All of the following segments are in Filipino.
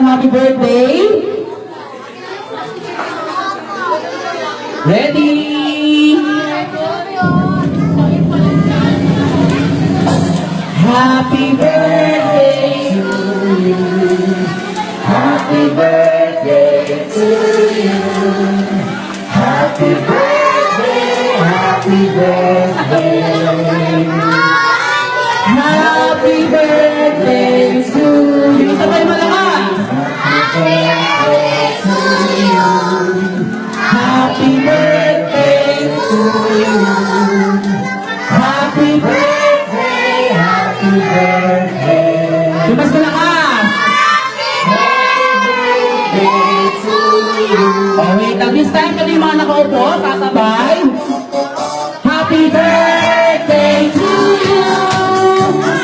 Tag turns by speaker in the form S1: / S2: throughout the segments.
S1: happy birthday? Ready? Happy birthday to you. Happy birthday to you. Happy birthday, happy birthday. Happy birthday to you. Sabay malakas. Happy birthday to you. Happy birthday to you. Happy birthday, happy birthday. Mas malakas. Happy birthday to you. Oh, wait. This time, kami yung mga nakaupo, sasabay. Happy birthday to you.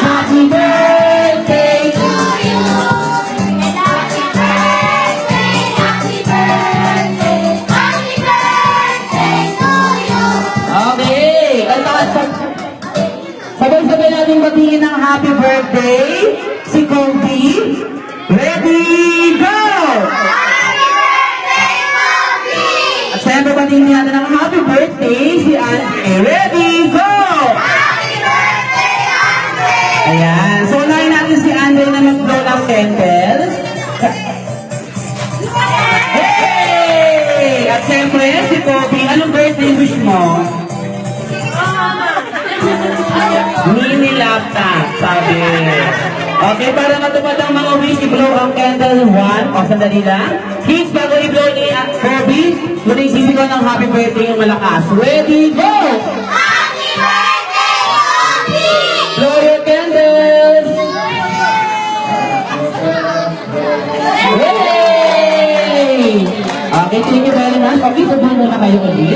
S1: Happy birthday to you. Happy birthday, happy birthday. Happy birthday to you. Okay. Sabay-sabay natin batiin ng happy birthday si Kobe. Ready, go! Happy birthday, Kobe! At siyempre batiin natin ng happy birthday si Andre. Ready, go! Happy birthday, Andre! Ayan. So, unahin natin si Andre na mag-blow ng candles. Hey! At siyempre, si Kobe, anong birthday wish mo? Mini laptop, sabi. Okay, para matupad ang mga wish, i-blow ang candle. 1, o sandali lang. Kids, bago i-blow ni Kobe, muna isisigaw ng happy birthday yung malakas. Ready, go! Happy birthday, Kobe! Blow your candles! Yay! Okay, thank you very much. Okay, sabihin muna kayo ulit.